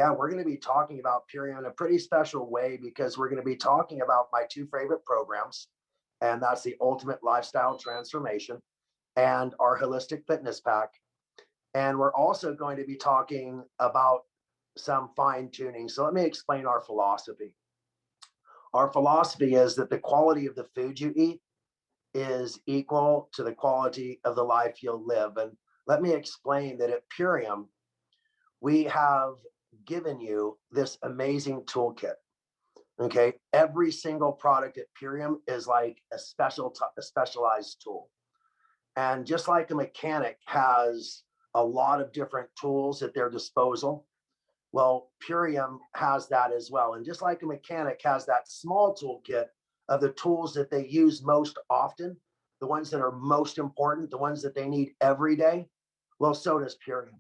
Yeah, we're going to be talking about Purium in a pretty special way because we're going to be talking about my two favorite programs, and that's the Ultimate Lifestyle Transformation and our Holistic Fitness Pack. And we're also going to be talking about some fine tuning. So let me explain our philosophy. Our philosophy is that the quality of the food you eat is equal to the quality of the life you'll live. And let me explain that at Purium, we have given you this amazing toolkit. Okay, every single product at Purium is like a specialized tool. And just like a mechanic has a lot of different tools at their disposal, well, Purium has that as well. And just like a mechanic has that small toolkit of the tools that they use most often, the ones that are most important, the ones that they need every day, well, so does Purium.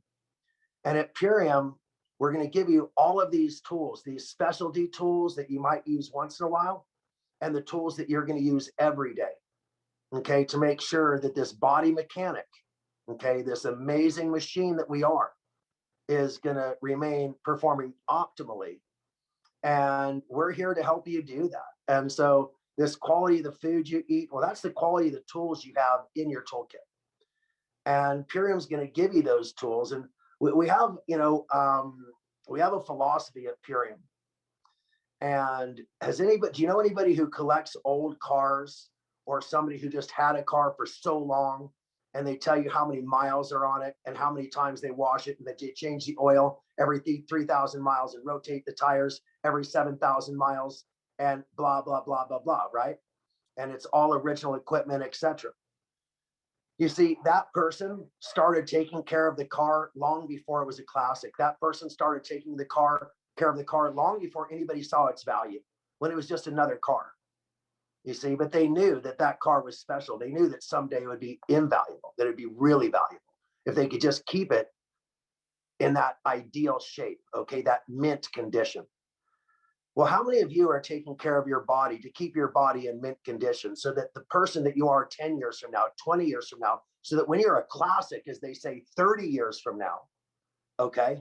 And at Purium, we're going to give you all of these tools, these specialty tools that you might use once in a while, and the tools that you're going to use every day, okay, to make sure that this body mechanic, okay, this amazing machine that we are, is going to remain performing optimally. And we're here to help you do that. And so this quality of the food you eat, well, that's the quality of the tools you have in your toolkit. And Purium's going to give you those tools. And we have, we have a philosophy at Purium. And do you know anybody who collects old cars, or somebody who just had a car for so long and they tell you how many miles are on it and how many times they wash it, and that they change the oil every 3,000 miles and rotate the tires every 7,000 miles and blah, blah, blah, blah, blah, right? And it's all original equipment, etc. You see, that person started taking care of the car long before it was a classic. That person started taking care of the car long before anybody saw its value, when it was just another car. You see, but they knew that that car was special. They knew that someday it would be invaluable, that it'd be really valuable if they could just keep it in that ideal shape, okay, that mint condition. Well, how many of you are taking care of your body to keep your body in mint condition, so that the person that you are 10 years from now, 20 years from now, so that when you're a classic, as they say, 30 years from now, okay,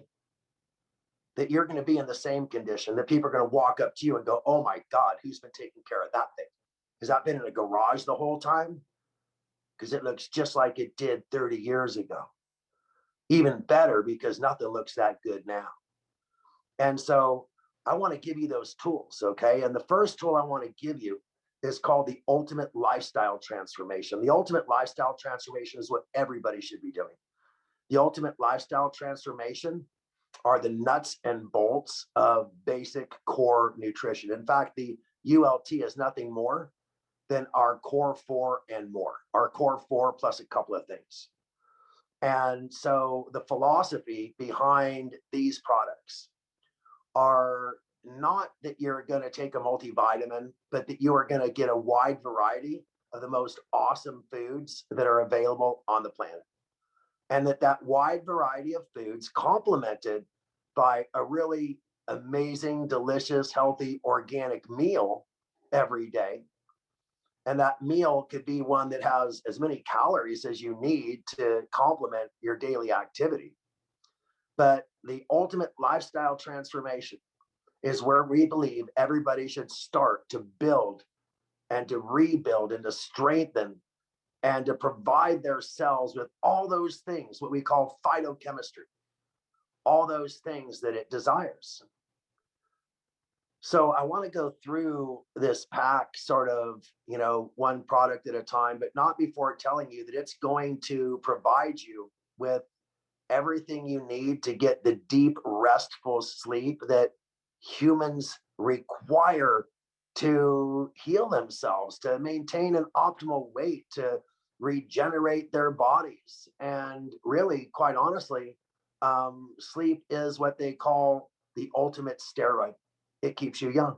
that you're going to be in the same condition, that people are going to walk up to you and go, oh my God, who's been taking care of that thing? Has that been in a garage the whole time? Because it looks just like it did 30 years ago. Even better, because nothing looks that good now. And so I want to give you those tools, okay? And the first tool I want to give you is called the Ultimate Lifestyle Transformation. The Ultimate Lifestyle Transformation is what everybody should be doing. The Ultimate Lifestyle Transformation are the nuts and bolts of basic core nutrition. In fact, the ULT is nothing more than our core 4 and more, our core 4 plus a couple of things. And so the philosophy behind these products are not that you're going to take a multivitamin, but that you are going to get a wide variety of the most awesome foods that are available on the planet. And that wide variety of foods, complemented by a really amazing, delicious, healthy, organic meal every day. And that meal could be one that has as many calories as you need to complement your daily activity. But the Ultimate Lifestyle Transformation is where we believe everybody should start to build and to rebuild and to strengthen and to provide their cells with all those things, what we call phytochemistry, all those things that it desires. So I want to go through this pack sort of, one product at a time, but not before telling you that it's going to provide you with everything you need to get the deep, restful sleep that humans require to heal themselves, to maintain an optimal weight, to regenerate their bodies. And really, quite honestly, sleep is what they call the ultimate steroid. It keeps you young.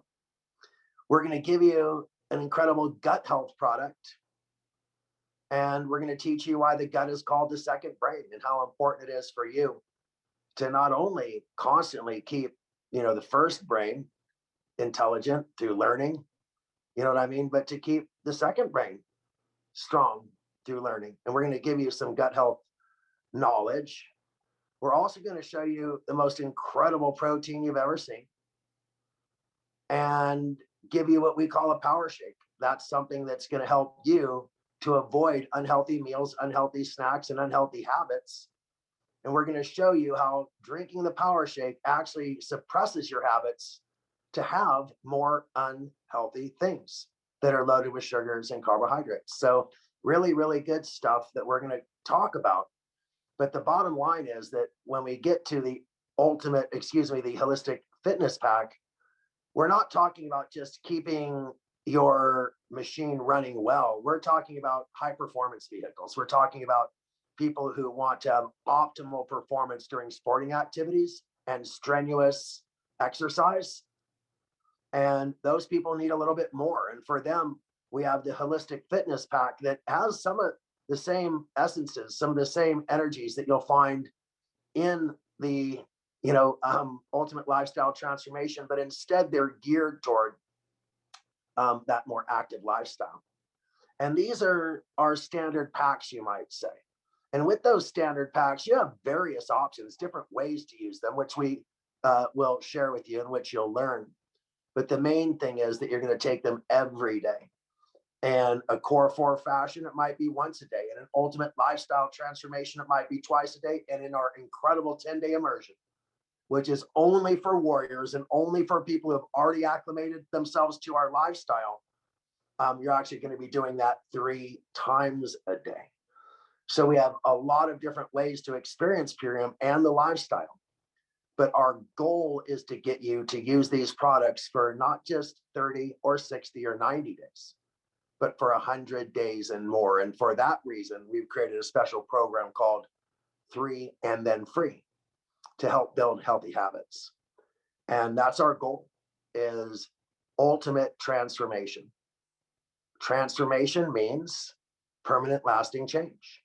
We're going to give you an incredible gut health product. And we're going to teach you why the gut is called the second brain, and how important it is for you to not only constantly keep, the first brain intelligent through learning, you know what I mean, but to keep the second brain strong through learning. And we're going to give you some gut health knowledge We're also going to show you the most incredible protein you've ever seen and give you what we call a power shake. That's something that's going to help you to avoid unhealthy meals, unhealthy snacks, and unhealthy habits. And we're going to show you how drinking the power shake actually suppresses your habits to have more unhealthy things that are loaded with sugars and carbohydrates. So really, really good stuff that we're going to talk about. But the bottom line is that when we get to the the holistic fitness pack, we're not talking about just keeping your machine running well. We're talking about high performance vehicles. We're talking about people who want to have optimal performance during sporting activities and strenuous exercise. And those people need a little bit more. And for them, we have the holistic fitness pack that has some of the same essences, some of the same energies that you'll find in the ultimate lifestyle transformation, but instead they're geared toward that more active lifestyle. And these are our standard packs, you might say. And with those standard packs, you have various options, different ways to use them, which we will share with you and which you'll learn. But the main thing is that you're going to take them every day. And a core 4 fashion, it might be once a day. And an ultimate lifestyle transformation, it might be twice a day. And in our incredible 10-day immersion, which is only for warriors and only for people who have already acclimated themselves to our lifestyle, you're actually going to be doing that 3 times a day. So we have a lot of different ways to experience Purium and the lifestyle. But our goal is to get you to use these products for not just 30 or 60 or 90 days, but for 100 days and more. And for that reason, we've created a special program called 3 and then Free to help build healthy habits. And that's our goal, is ultimate transformation. Transformation means permanent lasting change.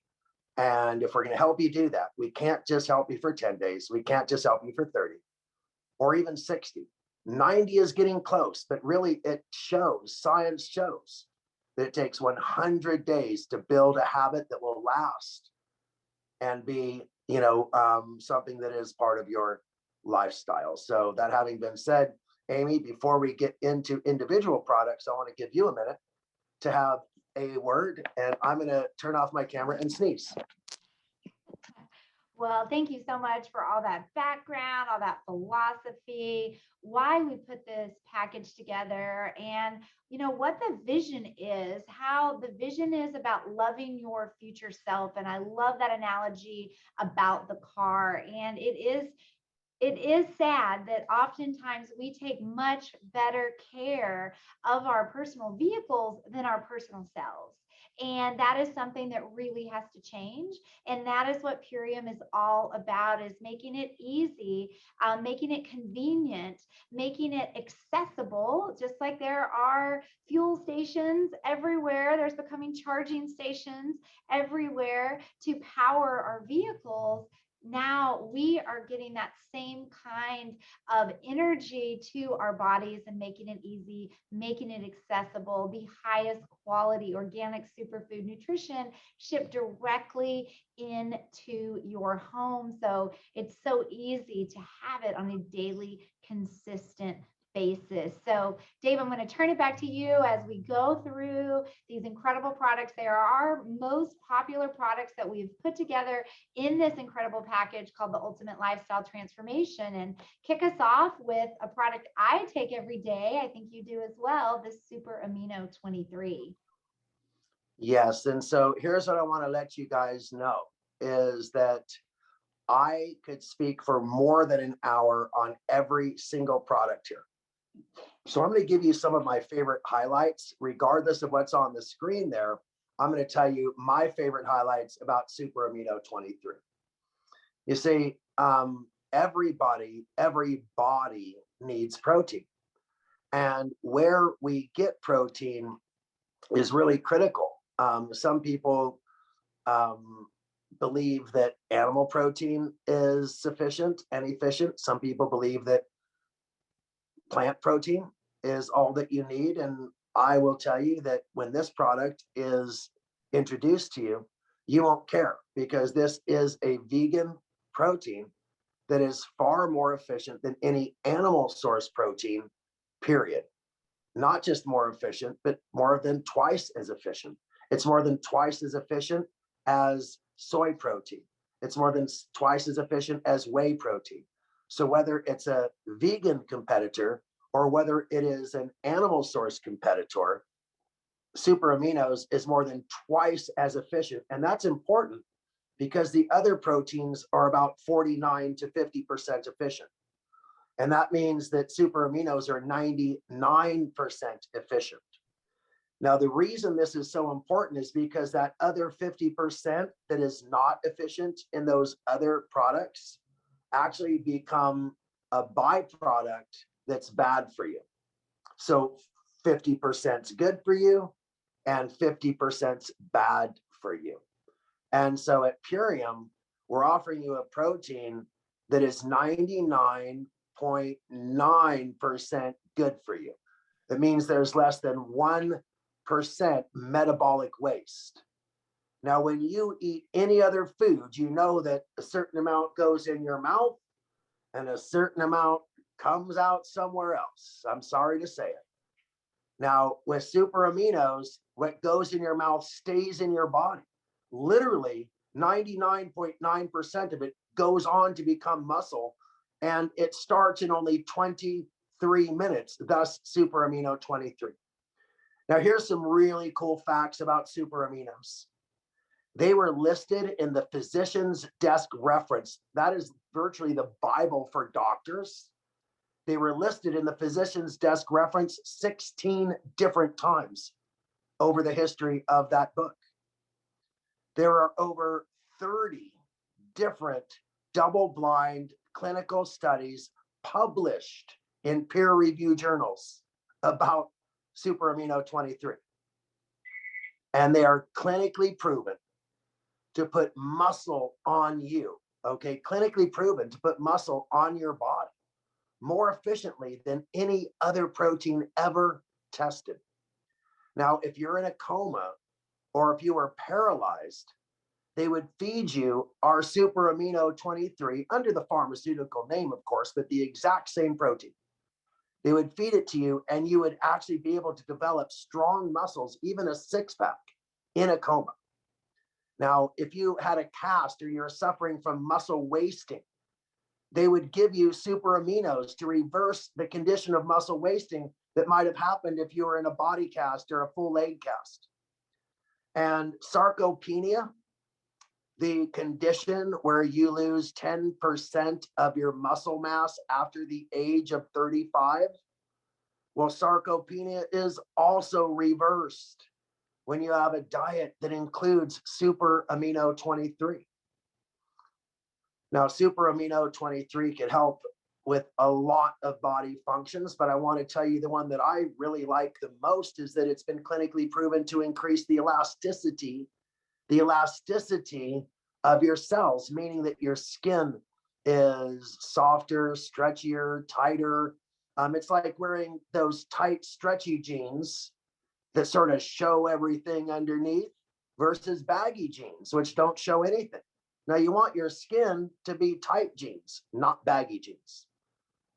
And if we're going to help you do that, we can't just help you for 10 days. We can't just help you for 30 or even 60. 90 is getting close, but really science shows that it takes 100 days to build a habit that will last and be, something that is part of your lifestyle. So that having been said, Amy, before we get into individual products, I want to give you a minute to have a word, and I'm going to turn off my camera and sneeze. Well, thank you so much for all that background, all that philosophy, why we put this package together, and what the vision is, how the vision is about loving your future self. And I love that analogy about the car. And it is sad that oftentimes we take much better care of our personal vehicles than our personal selves. And that is something that really has to change. And that is what Purium is all about, is making it easy, making it convenient, making it accessible. Just like there are fuel stations everywhere, there's becoming charging stations everywhere to power our vehicles. Now we are getting that same kind of energy to our bodies and making it easy, making it accessible, the highest quality organic superfood nutrition shipped directly into your home. So it's so easy to have it on a daily, consistent basis. So Dave, I'm going to turn it back to you as we go through these incredible products. They are our most popular products that we've put together in this incredible package called the Ultimate Lifestyle Transformation. And kick us off with a product I take every day, I think you do as well, the Super Amino 23. Yes, and so here's what I want to let you guys know, is that I could speak for more than an hour on every single product here. So I'm going to give you some of my favorite highlights, regardless of what's on the screen there. I'm going to tell you my favorite highlights about Super Amino 23. You see, every body needs protein. And where we get protein is really critical. Some people believe that animal protein is sufficient and efficient. Some people believe that plant protein is all that you need. And I will tell you that when this product is introduced to you, you won't care, because this is a vegan protein that is far more efficient than any animal source protein, period. Not just more efficient, but more than twice as efficient. It's more than twice as efficient as soy protein. It's more than twice as efficient as whey protein. So whether it's a vegan competitor or whether it is an animal source competitor, super aminos is more than twice as efficient. And that's important because the other proteins are about 49 to 50% efficient. And that means that super aminos are 99% efficient. Now, the reason this is so important is because that other 50% that is not efficient in those other products actually become a byproduct that's bad for you. So 50% is good for you and 50% is bad for you. And so at Purium, we're offering you a protein that is 99.9% good for you. That means there's less than 1% metabolic waste. Now, when you eat any other food, you know that a certain amount goes in your mouth and a certain amount comes out somewhere else. I'm sorry to say it. Now, with super aminos, what goes in your mouth stays in your body. Literally 99.9% of it goes on to become muscle, and it starts in only 23 minutes, thus super amino 23. Now, here's some really cool facts about super aminos. They were listed in the physician's desk reference. That is virtually the Bible for doctors. They were listed in the physician's desk reference 16 different times over the history of that book. There are over 30 different double-blind clinical studies published in peer-reviewed journals about super amino 23. And they are clinically proven to put muscle on you, okay? Clinically proven to put muscle on your body more efficiently than any other protein ever tested. Now, if you're in a coma or if you were paralyzed, they would feed you our super amino 23 under the pharmaceutical name, of course, but the exact same protein. They would feed it to you and you would actually be able to develop strong muscles, even a six-pack in a coma. Now, if you had a cast or you're suffering from muscle wasting, they would give you super aminos to reverse the condition of muscle wasting that might have happened if you were in a body cast or a full leg cast. And sarcopenia, the condition where you lose 10% of your muscle mass after the age of 35, well, sarcopenia is also reversed when you have a diet that includes super amino 23. Now, super amino 23 can help with a lot of body functions, but I want to tell you the one that I really like the most is that it's been clinically proven to increase the elasticity of your cells, meaning that your skin is softer, stretchier, tighter. It's like wearing those tight, stretchy jeans that sort of show everything underneath versus baggy jeans, which don't show anything. Now, you want your skin to be tight jeans, not baggy jeans.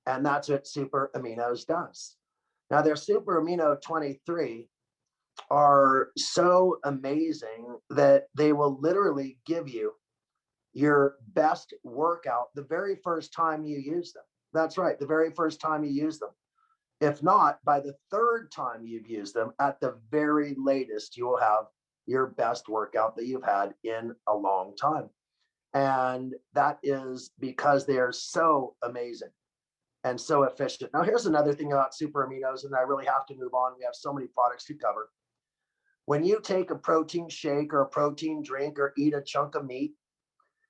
And that's what super aminos does. Now, their super amino 23 are so amazing that they will literally give you your best workout the very first time you use them. That's right, the very first time you use them. If not, by the third time you've used them, at the very latest, you will have your best workout that you've had in a long time. And that is because they are so amazing and so efficient. Now, here's another thing about super aminos, and I really have to move on. We have so many products to cover. When you take a protein shake or a protein drink or eat a chunk of meat,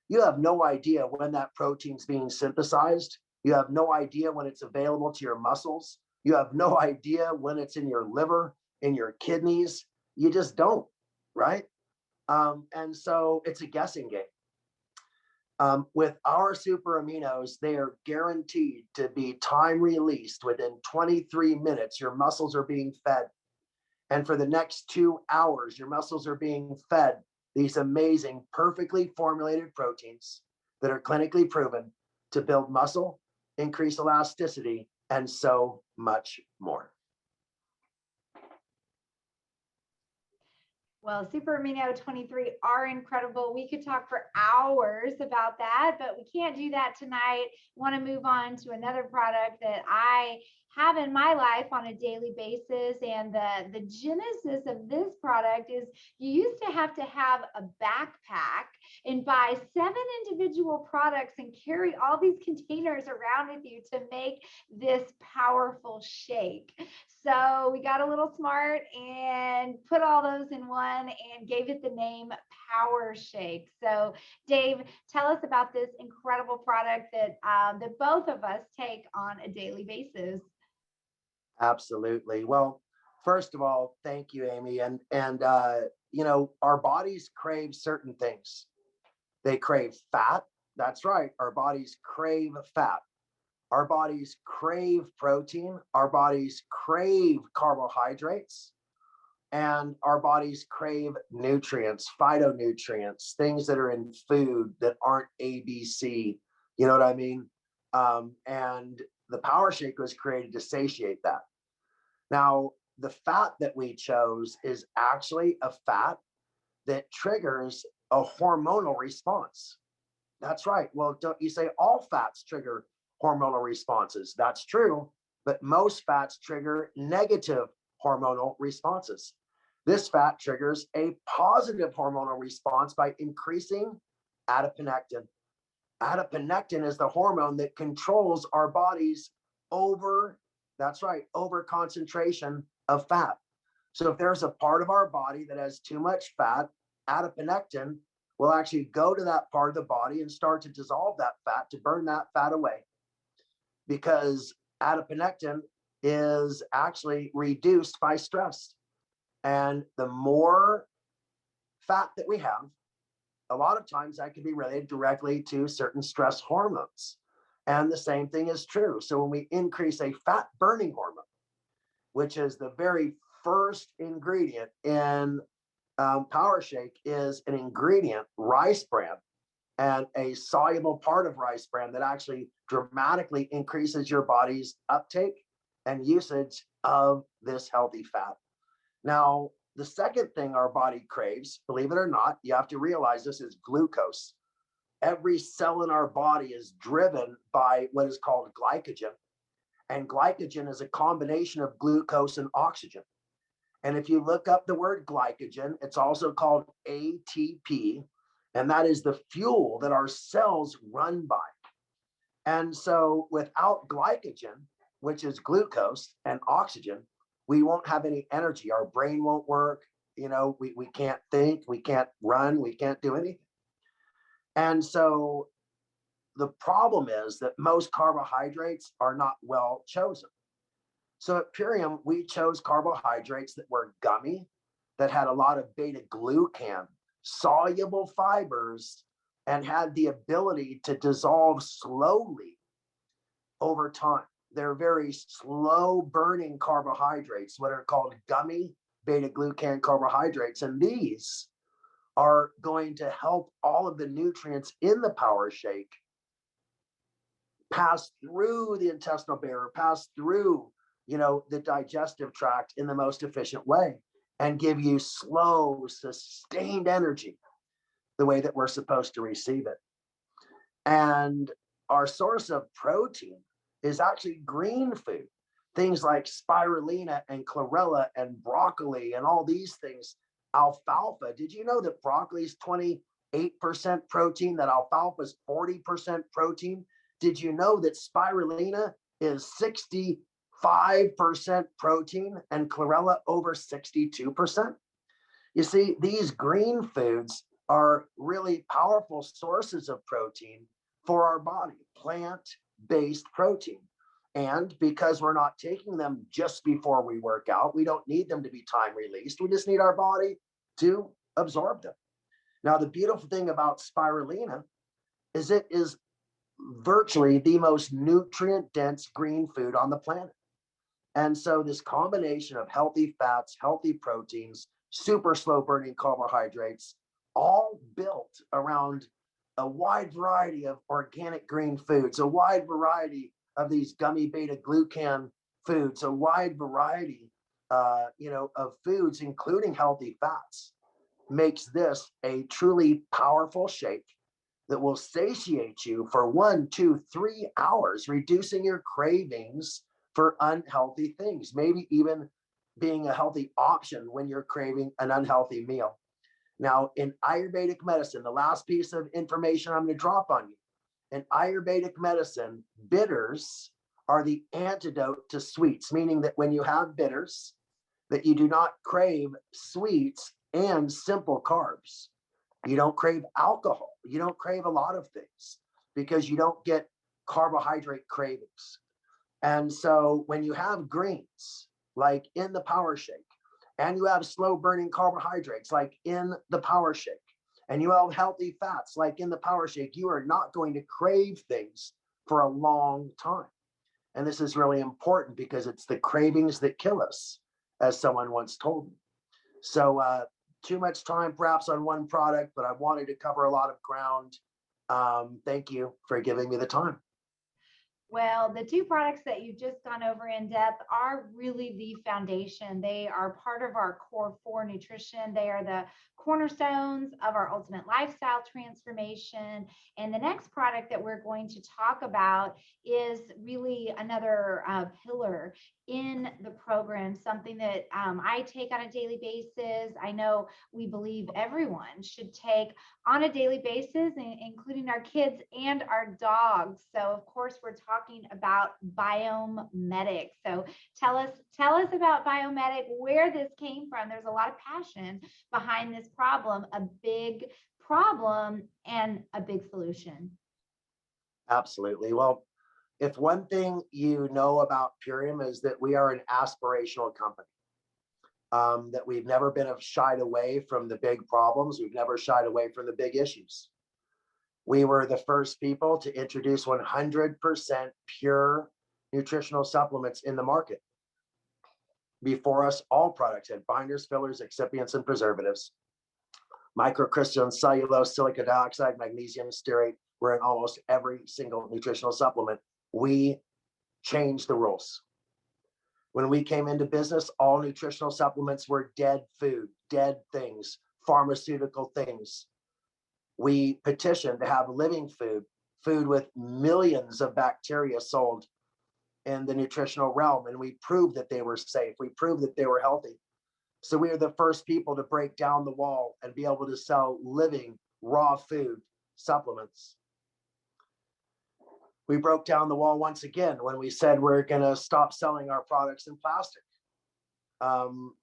you have no idea when that protein's being synthesized. You have no idea when it's available to your muscles. You have no idea when it's in your liver, in your kidneys. You just don't, right? And so it's a guessing game. With our super aminos, they are guaranteed to be time released within 23 minutes. Your muscles are being fed. And for the next 2 hours, your muscles are being fed these amazing, perfectly formulated proteins that are clinically proven to build muscle, increase elasticity, and so much more. Well, super amino 23 are incredible. We could talk for hours about that, but we can't do that tonight. Want to move on to another product that I have in my life on a daily basis. And the genesis of this product is you used to have a backpack and buy 7 individual products and carry all these containers around with you to make this powerful shake. So we got a little smart and put all those in one and gave it the name Power Shake. So Dave, tell us about this incredible product that that both of us take on a daily basis. Absolutely. Well, first of all, thank you, Amy. And you know, our bodies crave certain things. They crave fat. That's right. Our bodies crave fat. Our bodies crave protein. Our bodies crave carbohydrates. And our bodies crave nutrients, phytonutrients, things that are in food that aren't ABC. You know what I mean? And the Power Shake was created to satiate that. Now, the fat that we chose is actually a fat that triggers a hormonal response. That's right. Well, don't you say all fats trigger hormonal responses? That's true, but most fats trigger negative hormonal responses. This fat triggers a positive hormonal response by increasing adiponectin. Adiponectin is the hormone that controls our bodies over, that's right, over concentration of fat. So if there's a part of our body that has too much fat, adiponectin will actually go to that part of the body and start to dissolve that fat, to burn that fat away, because adiponectin is actually reduced by stress. And the more fat that we have, a lot of times that can be related directly to certain stress hormones. And the same thing is true. So when we increase a fat burning hormone, which is the very first ingredient in Power Shake, is an ingredient, rice bran, and a soluble part of rice bran that actually dramatically increases your body's uptake and usage of this healthy fat. Now, the second thing our body craves, believe it or not, you have to realize this, is glucose. Every cell in our body is driven by what is called glycogen. And glycogen is a combination of glucose and oxygen. And if you look up the word glycogen, it's also called ATP, and that is the fuel that our cells run by. And so without glycogen, which is glucose, and oxygen, we won't have any energy. Our brain won't work. You know, we can't think, we can't run, we can't do anything. And so the problem is that most carbohydrates are not well chosen. So at Purium, we chose carbohydrates that were gummy, that had a lot of beta glucan, soluble fibers, and had the ability to dissolve slowly over time. They're very slow burning carbohydrates, what are called gummy beta glucan carbohydrates. And these are going to help all of the nutrients in the Power Shake pass through the intestinal barrier, pass through, you know, the digestive tract in the most efficient way, and give you slow, sustained energy the way that we're supposed to receive it. And our source of protein is actually green food, things like spirulina and chlorella and broccoli and all these things. Alfalfa. Did you know that broccoli is 28% protein, that alfalfa is 40% protein? Did you know that spirulina is 65% protein and chlorella over 62%? You see, these green foods are really powerful sources of protein for our body, plant-based protein. And because we're not taking them just before we work out, we don't need them to be time released. We just need our body to absorb them. Now, the beautiful thing about spirulina is it is virtually the most nutrient-dense green food on the planet. And so this combination of healthy fats, healthy proteins, super slow burning carbohydrates, all built around a wide variety of organic green foods, a wide variety of these gummy beta glucan foods, a wide variety, of foods, including healthy fats, makes this a truly powerful shake that will satiate you for 1, 2, 3 hours, reducing your cravings for unhealthy things, maybe even being a healthy option when you're craving an unhealthy meal. Now, in Ayurvedic medicine, the last piece of information I'm going to drop on you. In Ayurvedic medicine, bitters are the antidote to sweets, meaning that when you have bitters, that you do not crave sweets and simple carbs. You don't crave alcohol. You don't crave a lot of things because you don't get carbohydrate cravings. And so when you have greens, like in the power shake, and you have slow burning carbohydrates, like in the power shake, and you have healthy fats, like in the power shake, you are not going to crave things for a long time. And this is really important because it's the cravings that kill us, as someone once told me. So too much time perhaps on one product, but I wanted to cover a lot of ground. Thank you for giving me the time. Well, the two products that you've just gone over in depth are really the foundation. They are part of our core 4 nutrition. They are the cornerstones of our ultimate lifestyle transformation. And the next product that we're going to talk about is really another pillar in the program, something that I take on a daily basis. I know we believe everyone should take on a daily basis, including our kids and our dogs. So of course, we're talking about BIOME. So tell us about BIOME, where this came from. There's a lot of passion behind this problem, a big problem and a big solution. Absolutely. Well, if one thing you know about Purium is that we are an aspirational company, that we've never been shied away from the big problems. We've never shied away from the big issues. We were the first people to introduce 100% pure nutritional supplements in the market. Before us, all products had binders, fillers, excipients, and preservatives. Microcrystalline cellulose, silica dioxide, magnesium stearate were in almost every single nutritional supplement. We changed the rules. When we came into business, all nutritional supplements were dead food, dead things, pharmaceutical things. We petitioned to have living food, food with millions of bacteria sold in the nutritional realm, and we proved that they were safe. We proved that they were healthy. So we are the first people to break down the wall and be able to sell living, raw food supplements. We broke down the wall once again when we said we're going to stop selling our products in plastic.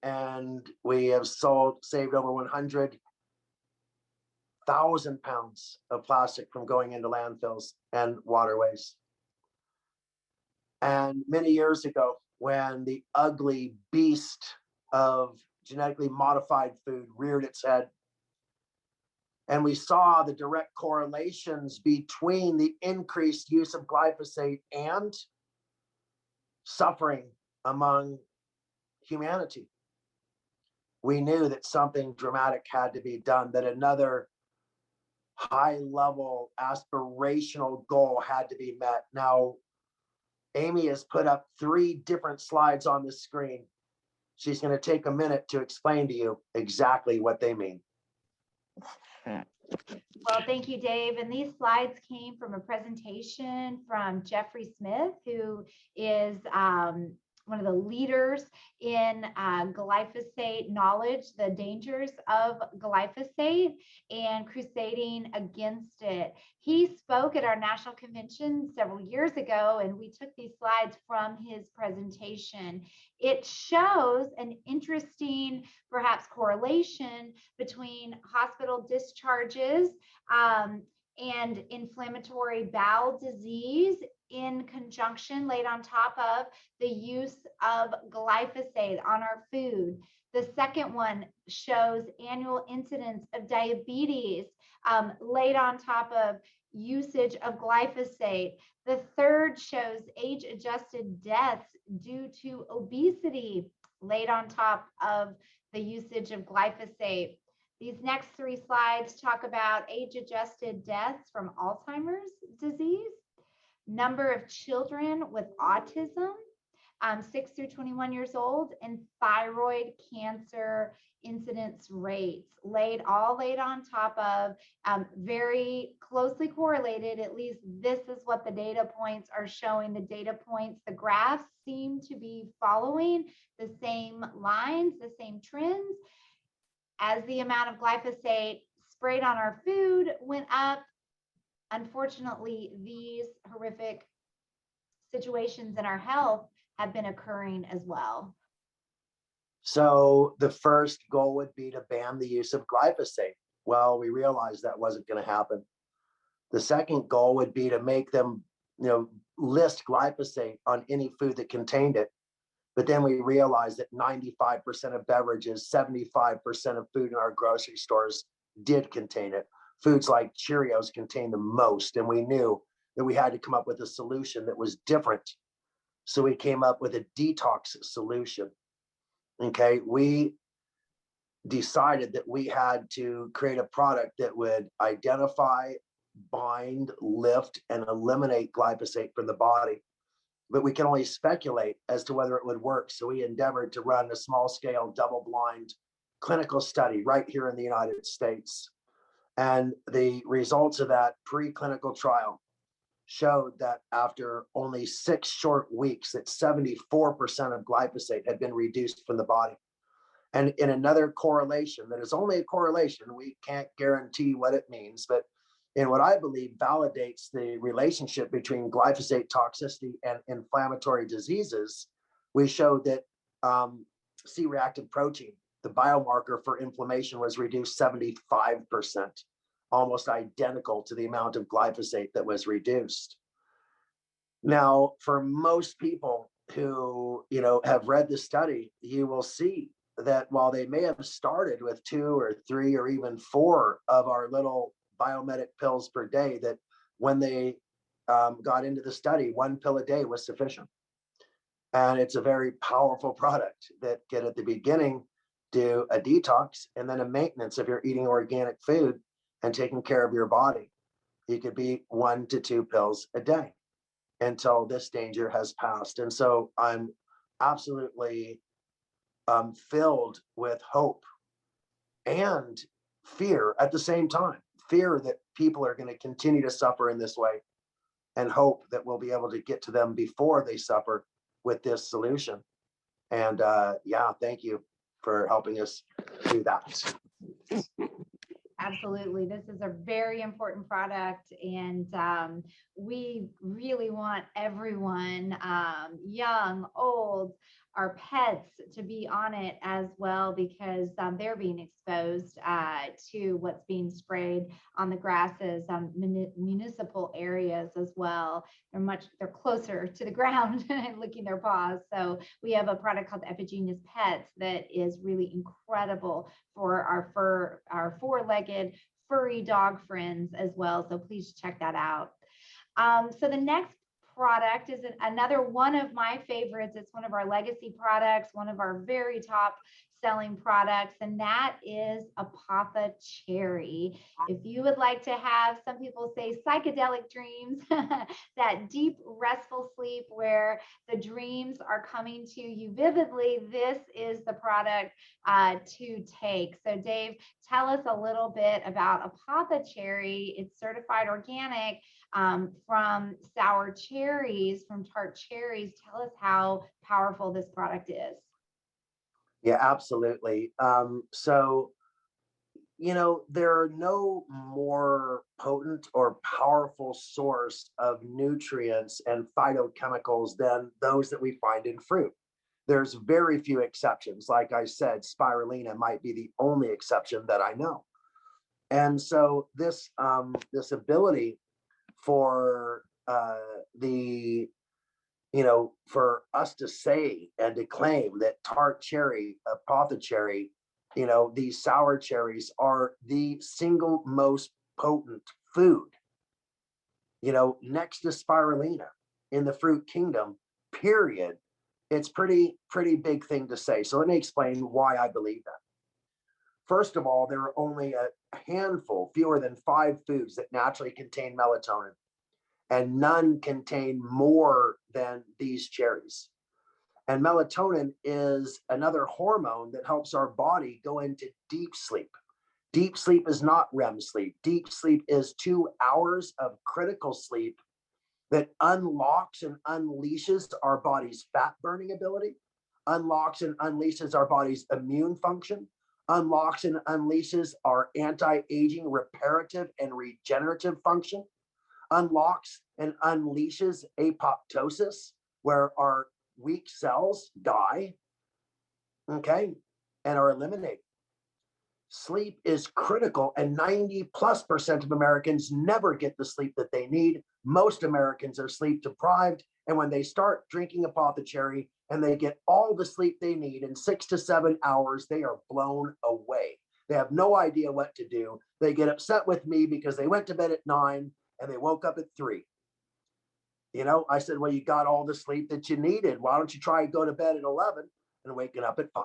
And we have saved over 100,000 pounds of plastic from going into landfills and waterways. And many years ago, when the ugly beast of genetically modified food reared its head, and we saw the direct correlations between the increased use of glyphosate and suffering among humanity, we knew that something dramatic had to be done, that another high-level aspirational goal had to be met. Now, Amy has put up 3 different slides on the screen. She's going to take a minute to explain to you exactly what they mean. Well, thank you, Dave. And these slides came from a presentation from Jeffrey Smith, who is one of the leaders in glyphosate knowledge, the dangers of glyphosate and crusading against it. He spoke at our national convention several years ago, and we took these slides from his presentation. It shows an interesting, perhaps, correlation between hospital discharges and inflammatory bowel disease in conjunction, laid on top of the use of glyphosate on our food. The second one shows annual incidence of diabetes, laid on top of usage of glyphosate. The third shows age-adjusted deaths due to obesity, laid on top of the usage of glyphosate. These next three slides talk about age-adjusted deaths from Alzheimer's disease, number of children with autism, 6 through 21 years old, and thyroid cancer incidence rates all laid on top of very closely correlated. At least this is what the data points are showing. The data points, the graphs seem to be following the same lines, the same trends. As the amount of glyphosate sprayed on our food went up, unfortunately, these horrific situations in our health have been occurring as well. So the first goal would be to ban the use of glyphosate. Well, we realized that wasn't going to happen. The second goal would be to make them, list glyphosate on any food that contained it. But then we realized that 95% of beverages, 75% of food in our grocery stores did contain it. Foods like Cheerios contain the most, and we knew that we had to come up with a solution that was different. So we came up with a detox solution. Okay, we decided that we had to create a product that would identify, bind, lift, and eliminate glyphosate from the body. But we can only speculate as to whether it would work. So we endeavored to run a small-scale, double-blind clinical study right here in the United States. And the results of that preclinical trial showed that after only 6 short weeks, that 74% of glyphosate had been reduced from the body. And in another correlation, that is only a correlation, we can't guarantee what it means, but in what I believe validates the relationship between glyphosate toxicity and inflammatory diseases, we showed that C-reactive protein, the biomarker for inflammation, was reduced 75%, almost identical to the amount of glyphosate that was reduced. Now, for most people who have read the study, you will see that while they may have started with 2 or 3 or even 4 of our little biomedic pills per day, that when they got into the study, 1 pill a day was sufficient. And it's a very powerful product that can, at the beginning, do a detox and then a maintenance if you're eating organic food and taking care of your body. You could be 1 to 2 pills a day until this danger has passed. And so I'm absolutely filled with hope and fear at the same time. Fear that people are going to continue to suffer in this way, and hope that we'll be able to get to them before they suffer with this solution. And yeah, thank you for helping us do that. Absolutely. This is a very important product, and we really want everyone, young, old, our pets, to be on it as well, because they're being exposed to what's being sprayed on the grasses, municipal areas as well. They're closer to the ground and licking their paws. So we have a product called Epigenius Pets that is really incredible for our four-legged furry dog friends as well. So please check that out. So the next product is another one of my favorites. It's one of our legacy products, one of our very top selling products, and that is Apotha Cherry. If you would like to have, some people say, psychedelic dreams, that deep, restful sleep where the dreams are coming to you vividly, this is the product to take. So Dave, tell us a little bit about Apotha Cherry. It's certified organic from sour cherries, from tart cherries. Tell us how powerful this product is. Yeah, absolutely. So, there are no more potent or powerful source of nutrients and phytochemicals than those that we find in fruit. There's very few exceptions. Like I said, spirulina might be the only exception that I know. And so this ability for for us to say and to claim that tart cherry, Apotha cherry, these sour cherries are the single most potent food, next to spirulina in the fruit kingdom, period. It's pretty big thing to say. So let me explain why I believe that. First of all, there are only a handful, fewer than 5 foods that naturally contain melatonin, and none contain more than these cherries. And melatonin is another hormone that helps our body go into deep sleep. Deep sleep is not REM sleep. Deep sleep is 2 hours of critical sleep that unlocks and unleashes our body's fat burning ability, unlocks and unleashes our body's immune function, unlocks and unleashes our anti-aging reparative and regenerative function, unlocks and unleashes apoptosis, where our weak cells die, okay, and are eliminated. Sleep is critical, and 90+% of Americans never get the sleep that they need. Most Americans are sleep deprived, and when they start drinking apothecary and they get all the sleep they need in 6 to 7 hours, they are blown away. They have no idea what to do. They get upset with me because they went to bed at 9 and they woke up at 3. You know, I said, well, you got all the sleep that you needed. Why don't you try and go to bed at 11 and waking up at 5?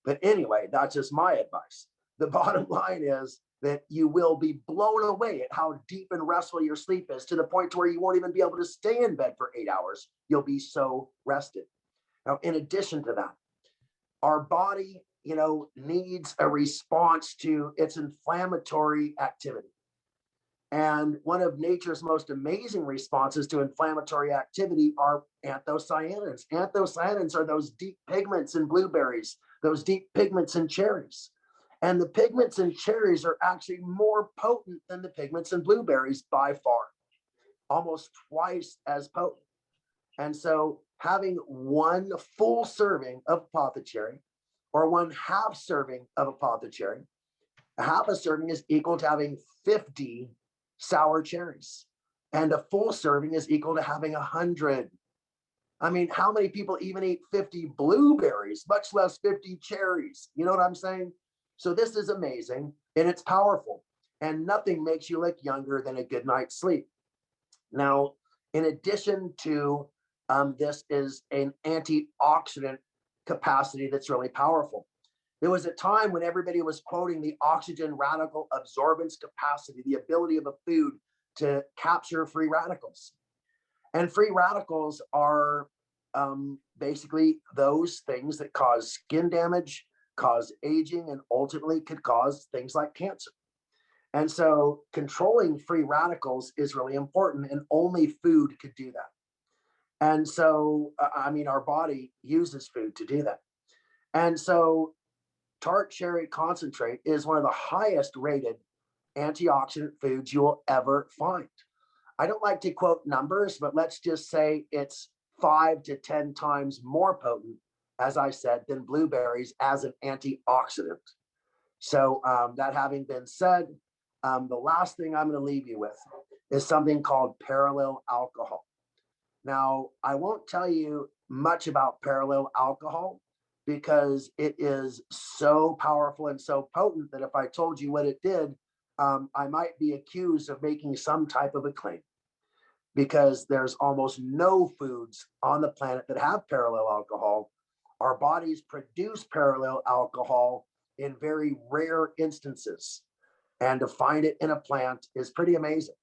But anyway, that's just my advice. The bottom line is that you will be blown away at how deep and restful your sleep is, to the point to where you won't even be able to stay in bed for 8 hours. You'll be so rested. Now, in addition to that, our body, needs a response to its inflammatory activity. And one of nature's most amazing responses to inflammatory activity are anthocyanins. Anthocyanins are those deep pigments in blueberries, those deep pigments in cherries. And the pigments in cherries are actually more potent than the pigments in blueberries by far, almost twice as potent. And so having one full serving of apothecary or one half serving of apothecary, a half a serving is equal to having 50 sour cherries, and a full serving is equal to having 100. I mean, how many people even eat 50 blueberries, much less 50 cherries? You know what I'm saying? So this is amazing, and it's powerful, and nothing makes you look younger than a good night's sleep. Now, in addition to this is an antioxidant capacity that's really powerful. There was a time when everybody was quoting the oxygen radical absorbance capacity, the ability of a food to capture free radicals. And free radicals are basically those things that cause skin damage, cause aging, and ultimately could cause things like cancer. And so controlling free radicals is really important, and only food could do that. And so, our body uses food to do that. And so tart cherry concentrate is one of the highest rated antioxidant foods you will ever find. I don't like to quote numbers, but let's just say it's 5 to 10 times more potent, as I said, than blueberries as an antioxidant. So that having been said, the last thing I'm going to leave you with is something called parallel alcohol. Now, I won't tell you much about parallel alcohol because it is so powerful and so potent that if I told you what it did, I might be accused of making some type of a claim, because there's almost no foods on the planet that have parallel alcohol. Our bodies produce parallel alcohol in very rare instances, and to find it in a plant is pretty amazing.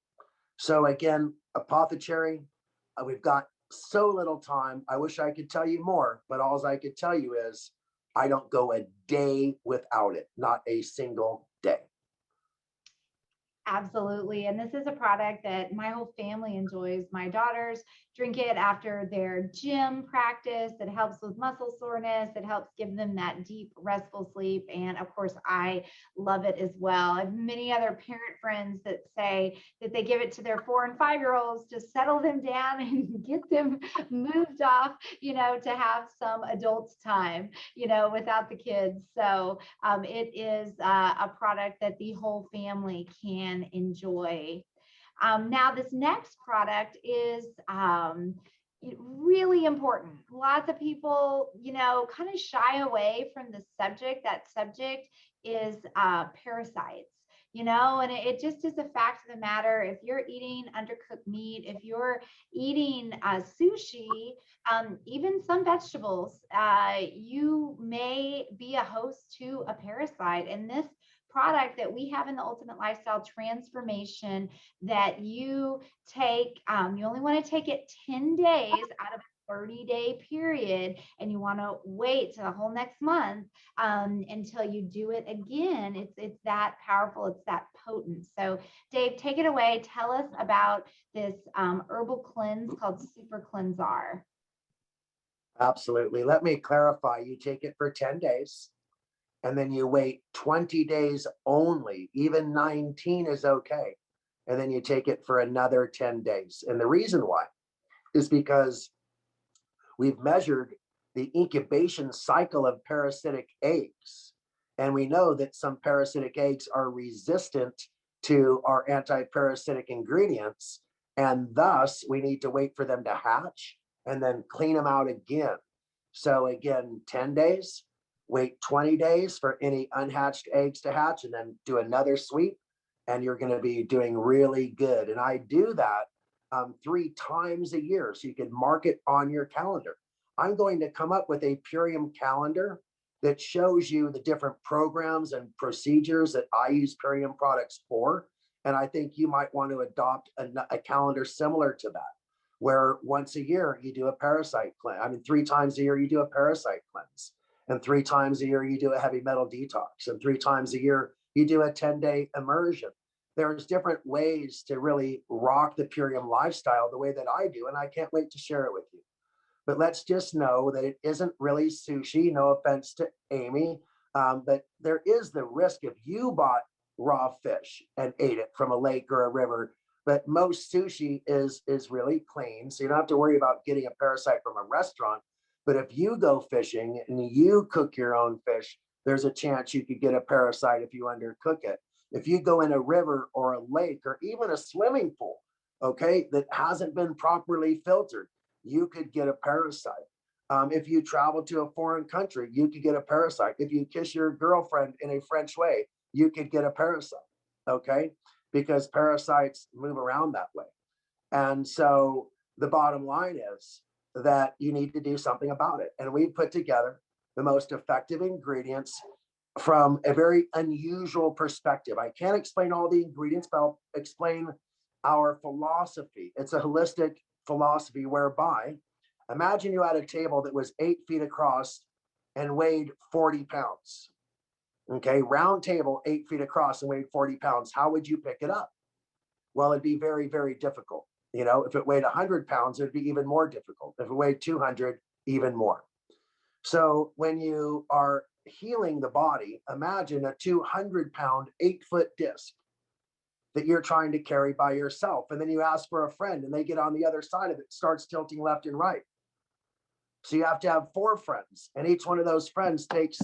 So again, apothecary, we've got so little time. I wish I could tell you more, but all I could tell you is I don't go a day without it, not a single day. Absolutely. And this is a product that my whole family enjoys. My daughters drink it after their gym practice. It helps with muscle soreness. It helps give them that deep, restful sleep. And of course, I love it as well. I have many other parent friends that say that they give it to their 4 and 5-year-olds to settle them down and get them moved off, to have some adult time, without the kids. So it is a product that the whole family can enjoy. Now, this next product is really important. Lots of people, kind of shy away from the subject. That subject is parasites. and it just is a fact of the matter. If you're eating undercooked meat, if you're eating sushi, even some vegetables, you may be a host to a parasite. And this product that we have in the Ultimate Lifestyle Transformation that you take, you only want to take it 10 days out of a 30-day period, and you want to wait to the whole next month until you do it again. It's that powerful. It's that potent. So Dave, take it away. Tell us about this herbal cleanse called Super Cleansar. Absolutely. Let me clarify. You take it for 10 days and then you wait 20 days only. Even 19 is okay. And then you take it for another 10 days. And the reason why is because we've measured the incubation cycle of parasitic eggs. And we know that some parasitic eggs are resistant to our anti-parasitic ingredients. And thus, we need to wait for them to hatch and then clean them out again. So again, 10 days, wait 20 days for any unhatched eggs to hatch, and then do another sweep, and you're going to be doing really good. And I do that 3 times a year, so you can mark it on your calendar. I'm going to come up with a Purium calendar that shows you the different programs and procedures that I use Purium products for. And I think you might want to adopt a calendar similar to that, where once a year you do a parasite cleanse. I mean, 3 times a year you do a parasite cleanse, and 3 times a year you do a heavy metal detox, and 3 times a year you do a 10-day immersion. There's different ways to really rock the Purium lifestyle the way that I do, and I can't wait to share it with you. But let's just know that it isn't really sushi. No offense to Amy, but there is the risk if you bought raw fish and ate it from a lake or a river. But most sushi is really clean, so you don't have to worry about getting a parasite from a restaurant. But if you go fishing and you cook your own fish, there's a chance you could get a parasite if you undercook it. If you go in a river or a lake or even a swimming pool, okay, that hasn't been properly filtered, you could get a parasite. If you travel to a foreign country, you could get a parasite. If you kiss your girlfriend in a French way, you could get a parasite, okay? Because parasites move around that way. And so the bottom line is that you need to do something about it. And we put together the most effective ingredients from a very unusual perspective. I can't explain all the ingredients, but I'll explain our philosophy. It's a holistic philosophy whereby, imagine you had a table that was 8 feet across and weighed 40 pounds. Okay, round table, 8 feet across and weighed 40 pounds. How would you pick it up? Well, it'd be very, very difficult. If it weighed 100 pounds, it'd be even more difficult. If it weighed 200, even more. So when you are healing the body, imagine a 200-pound, 8-foot disc that you're trying to carry by yourself. And then you ask for a friend and they get on the other side of it, starts tilting left and right. So you have to have 4 friends, and each one of those friends takes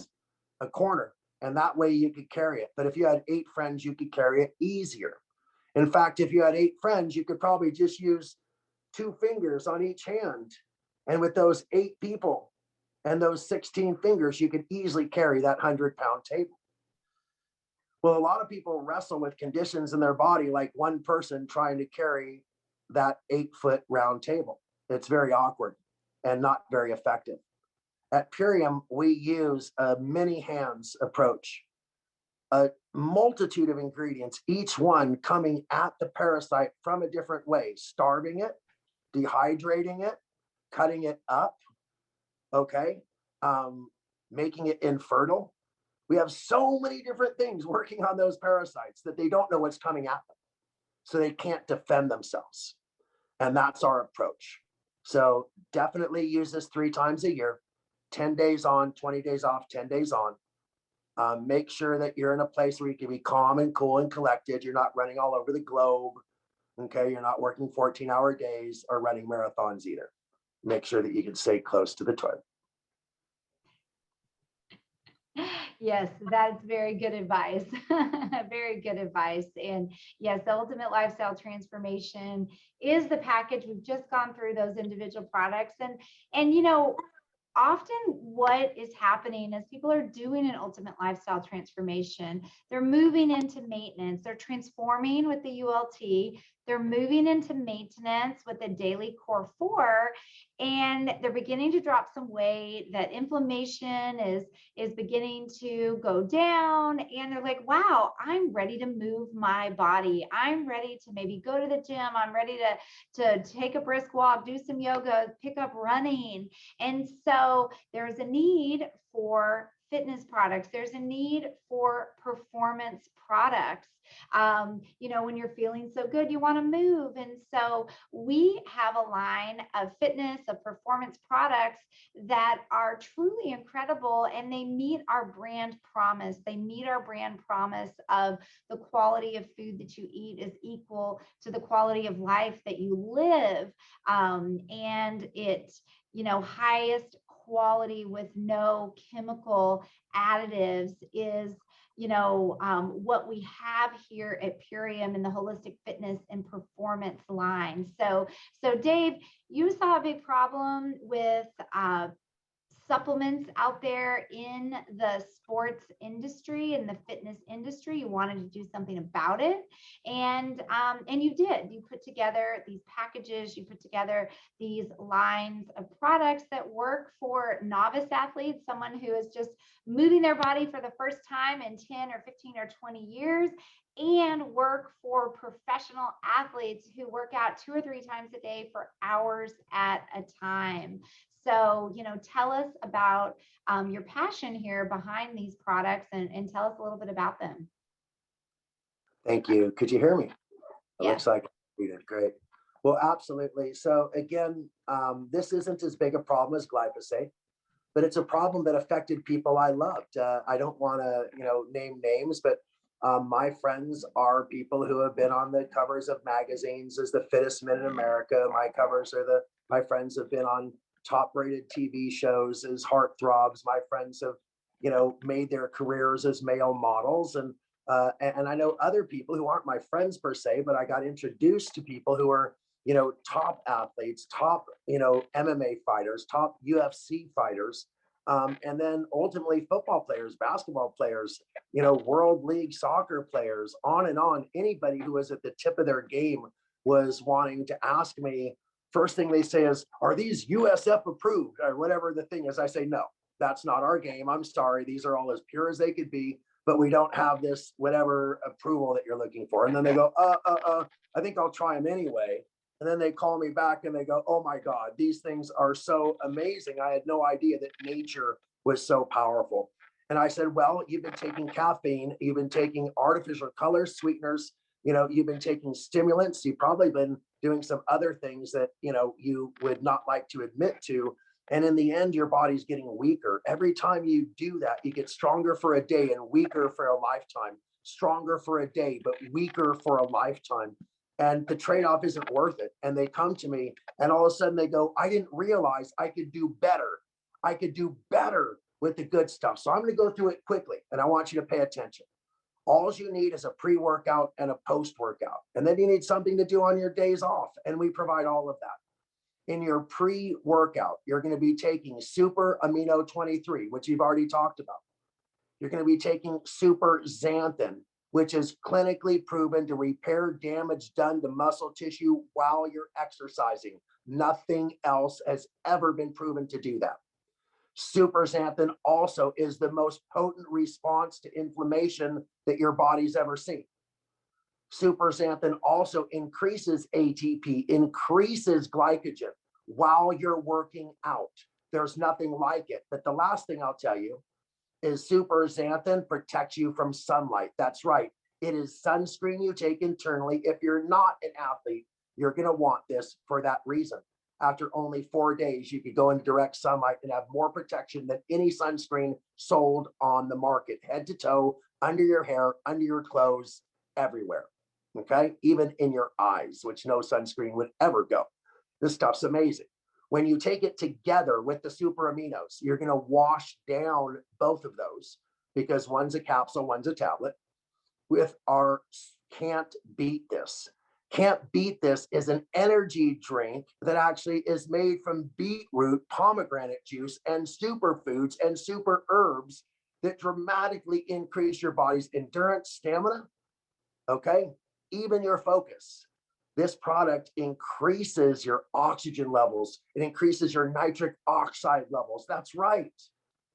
a corner, and that way you could carry it. But if you had 8 friends, you could carry it easier. In fact, if you had 8 friends, you could probably just use 2 fingers on each hand. And with those 8 people and those 16 fingers, you could easily carry that 100-pound table. Well, a lot of people wrestle with conditions in their body, like one person trying to carry that 8-foot round table. It's very awkward and not very effective. At Purium, we use a many hands approach, a multitude of ingredients, each one coming at the parasite from a different way, starving it, dehydrating it, cutting it up, okay, making it infertile. We have so many different things working on those parasites that they don't know what's coming at them. So they can't defend themselves. And that's our approach. So definitely use this 3 times a year, 10 days on, 20 days off, 10 days on. Make sure that you're in a place where you can be calm and cool and collected. You're not running all over the globe. Okay. You're not working 14-hour days or running marathons either. Make sure that you can stay close to the toilet. Yes, that's very good advice. Very good advice. And yes, the Ultimate Lifestyle Transformation is the package. We've just gone through those individual products, and often what is happening is people are doing an ultimate lifestyle transformation. They're moving into maintenance. They're transforming with the ULT. They're moving into maintenance with the daily core 4, and they're beginning to drop some weight. That inflammation is beginning to go down, and they're like, wow, I'm ready to move my body. I'm ready to maybe go to the gym. I'm ready to take a brisk walk, do some yoga, pick up running. And so there's a need for fitness products. There's a need for performance products. When you're feeling so good, you want to move. And so we have a line of fitness, of performance products that are truly incredible, and they meet our brand promise. They meet our brand promise of the quality of food that you eat is equal to the quality of life that you live. And it, highest quality with no chemical additives is what we have here at Purium in the holistic fitness and performance line. So Dave, you saw a big problem with supplements out there in the sports industry and the fitness industry. You wanted to do something about it, and you did. You put together these packages. You put together these lines of products that work for novice athletes, someone who is just moving their body for the first time in 10 or 15 or 20 years, and work for professional athletes who work out 2 or 3 times a day for hours at a time. So, tell us about your passion here behind these products, and tell us a little bit about them. Thank you. Could you hear me? It Yes. looks like we did great. Well, absolutely. So again, this isn't as big a problem as glyphosate, but it's a problem that affected people I loved. I don't want to, name names, but my friends are people who have been on the covers of magazines as the fittest men in America. My friends have been on top rated TV shows as heartthrobs. My friends have, made their careers as male models. And I know other people who aren't my friends per se, but I got introduced to people who are, top athletes, top, MMA fighters, top UFC fighters. And then ultimately football players, basketball players, world league soccer players, on and on. Anybody who was at the tip of their game was wanting to ask me. First thing they say is, are these USF approved or whatever the thing is? I say, no, that's not our game. I'm sorry. These are all as pure as they could be, but we don't have this whatever approval that you're looking for. And then they go, I think I'll try them anyway. And then they call me back and they go, oh my God, these things are so amazing. I had no idea that nature was so powerful. And I said, well, you've been taking caffeine, you've been taking artificial colors, sweeteners, you've been taking stimulants, you've probably been doing some other things that, you would not like to admit to. And in the end, your body's getting weaker. Every time you do that, you get stronger for a day and weaker for a lifetime. Stronger for a day, but weaker for a lifetime. And the trade-off isn't worth it. And they come to me and all of a sudden they go, I didn't realize I could do better. I could do better with the good stuff. So I'm going to go through it quickly. And I want you to pay attention. All you need is a pre-workout and a post-workout. And then you need something to do on your days off. And we provide all of that. In your pre-workout, you're going to be taking Super Amino 23, which you've already talked about. You're going to be taking Super Xanthin, which is clinically proven to repair damage done to muscle tissue while you're exercising. Nothing else has ever been proven to do that. Super Xanthin also is the most potent response to inflammation that your body's ever seen. Super Xanthin also increases ATP, increases glycogen while you're working out. There's nothing like it. But the last thing I'll tell you is Super Xanthin protects you from sunlight. That's right. It is sunscreen you take internally. If you're not an athlete, you're going to want this for that reason. After only 4 days, you could go into direct sunlight and have more protection than any sunscreen sold on the market, head to toe, under your hair, under your clothes, everywhere. Okay, even in your eyes, which no sunscreen would ever go. This stuff's amazing. When you take it together with the super aminos, you're going to wash down both of those because one's a capsule, one's a tablet. With our can't beat this. Can't beat this is an energy drink that actually is made from beetroot, pomegranate juice, and superfoods and super herbs that dramatically increase your body's endurance, stamina, okay, even your focus. This product increases your oxygen levels. It increases your nitric oxide levels. That's right.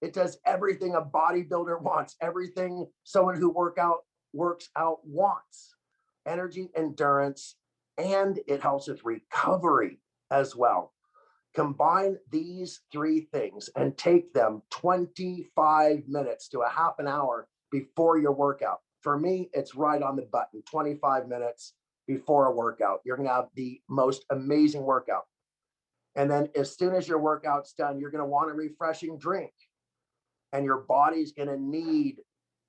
It does everything a bodybuilder wants, everything someone who works out wants. Energy, endurance, and it helps with recovery as well. Combine these three things and take them 25 minutes to a half an hour before your workout. For me, it's right on the button, 25 minutes before a workout. You're going to have the most amazing workout. And then as soon as your workout's done, you're going to want a refreshing drink. And your body's going to need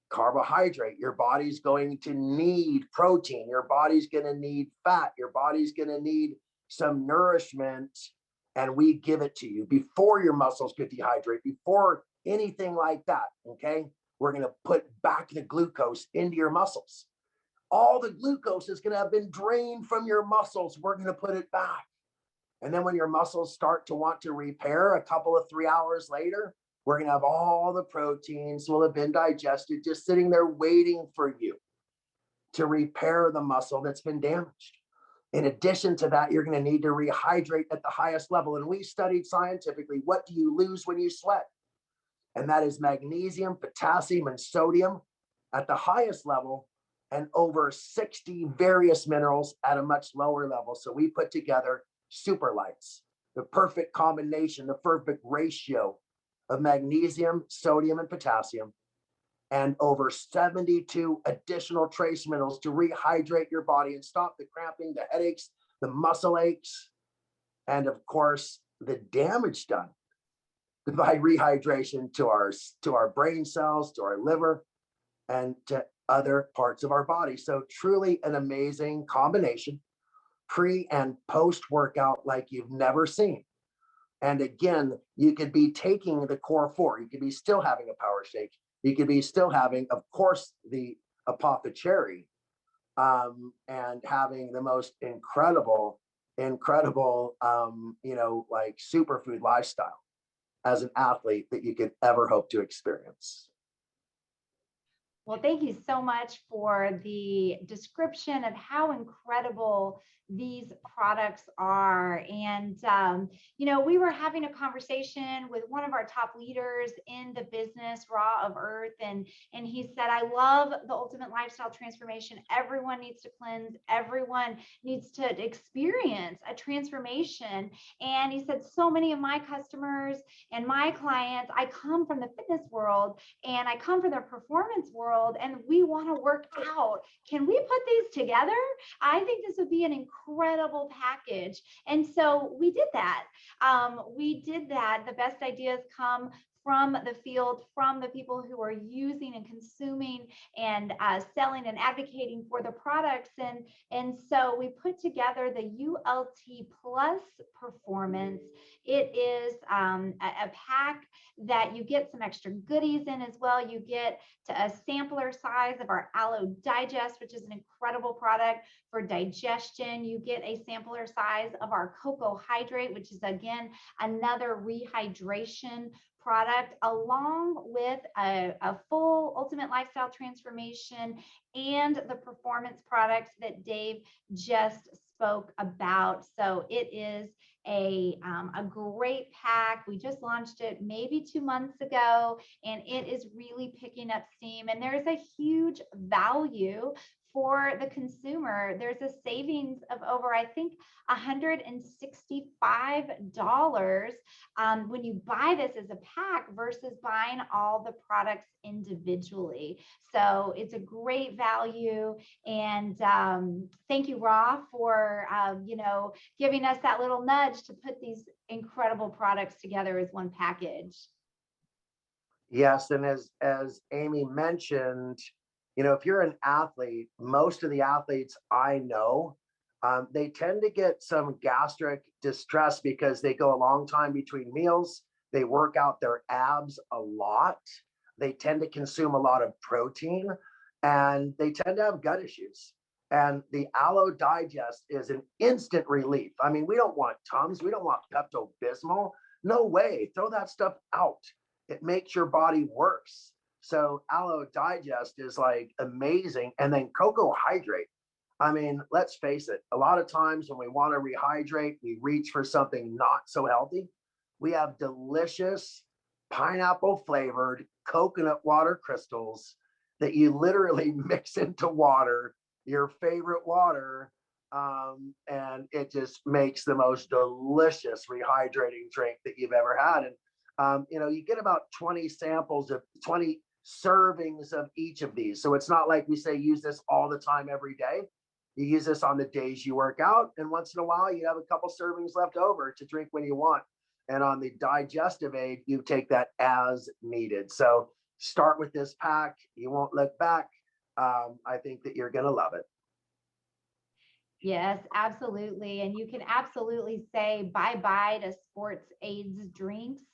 carbohydrate. Your body's going to need protein. Your body's going to need fat. Your body's going to need some nourishment. And we give it to you before your muscles get dehydrated, before anything like that. Okay. We're going to put back the glucose into your muscles. All the glucose is going to have been drained from your muscles. We're going to put it back. And then when your muscles start to want to repair a couple of 3 hours later, we're going to have all the proteins will have been digested, just sitting there waiting for you to repair the muscle that's been damaged. In addition to that, you're going to need to rehydrate at the highest level. And we studied scientifically, what do you lose when you sweat? And that is magnesium, potassium, and sodium at the highest level, and over 60 various minerals at a much lower level. So we put together super LYTES, the perfect combination, the perfect ratio of magnesium, sodium, and potassium, and over 72 additional trace minerals to rehydrate your body and stop the cramping, the headaches, the muscle aches, and of course, the damage done by rehydration to our brain cells, to our liver, and to other parts of our body. So truly an amazing combination, pre and post workout like you've never seen. And again, you could be taking the core four. You could be still having a power shake. You could be still having, of course, the apothecary, and having the most incredible, like superfood lifestyle as an athlete that you could ever hope to experience. Well, thank you so much for the description of how incredible these products are. And, we were having a conversation with one of our top leaders in the business, Raw of Earth. And he said, I love the ultimate lifestyle transformation. Everyone needs to cleanse. Everyone needs to experience a transformation. And he said, so many of my customers and my clients, I come from the fitness world and I come from the performance world, and we want to work out. Can we put these together? I think this would be an incredible package. And so we did that. The best ideas come from the field, from the people who are using and consuming and selling and advocating for the products. And so we put together the ULT Plus Performance. It is a pack that you get some extra goodies in as well. You get to a sampler size of our Aloe Digest, which is an incredible product for digestion. You get a sampler size of our Cocoa Hydrate, which is again another rehydration product, along with a full ultimate lifestyle transformation and the performance products that Dave just spoke about. So it is a great pack. We just launched it maybe 2 months ago, and it is really picking up steam. And there's a huge value for the consumer. There's a savings of over, I think, $165 when you buy this as a pack versus buying all the products individually. So it's a great value. And thank you, Raw, for giving us that little nudge to put these incredible products together as one package. Yes, and as Amy mentioned, if you're an athlete, most of the athletes I know, they tend to get some gastric distress because they go a long time between meals. They work out their abs a lot. They tend to consume a lot of protein, and they tend to have gut issues. And the Aloe Digest is an instant relief. I mean, we don't want Tums, we don't want Pepto Bismol. No way, throw that stuff out. It makes your body worse. So Aloe Digest is like amazing. And then Cocoa Hydrate. I mean, let's face it, a lot of times when we want to rehydrate, we reach for something not so healthy. We have delicious pineapple flavored coconut water crystals that you literally mix into water, your favorite water, and it just makes the most delicious rehydrating drink that you've ever had. And you get about 20 samples of 20 servings of each of these. So it's not like we say use this all the time every day. You use this on the days you work out, and once in a while you have a couple servings left over to drink when you want. And on the digestive aid, you take that as needed. So start with this pack. You won't look back. I think that you're going to love it. Yes, absolutely. And you can absolutely say bye-bye to sports aids drinks.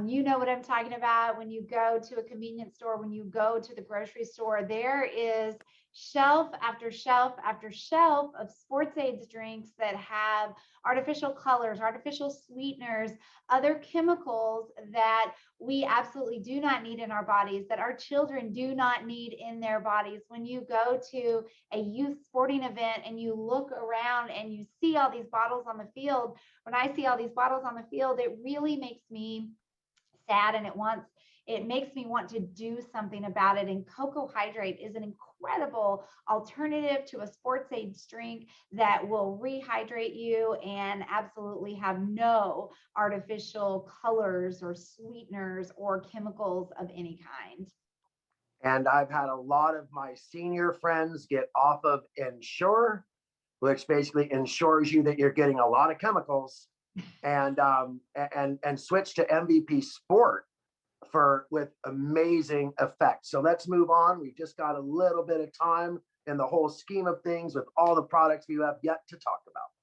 You know what I'm talking about. When you go to a convenience store, when you go to the grocery store, there is shelf after shelf after shelf of sports aids drinks that have artificial colors, artificial sweeteners, other chemicals that we absolutely do not need in our bodies, that our children do not need in their bodies. When you go to a youth sporting event and you look around and you see all these bottles on the field, when I see all these bottles on the field, it really makes me sad, and it makes me want to do something about it. And Cocoa Hydrate is an incredible alternative to a sports aid drink that will rehydrate you and absolutely have no artificial colors or sweeteners or chemicals of any kind. And I've had a lot of my senior friends get off of Ensure, which basically ensures you that you're getting a lot of chemicals, and switch to MVP Sport with amazing effects. So let's move on. We've just got a little bit of time in the whole scheme of things with all the products we have yet to talk about.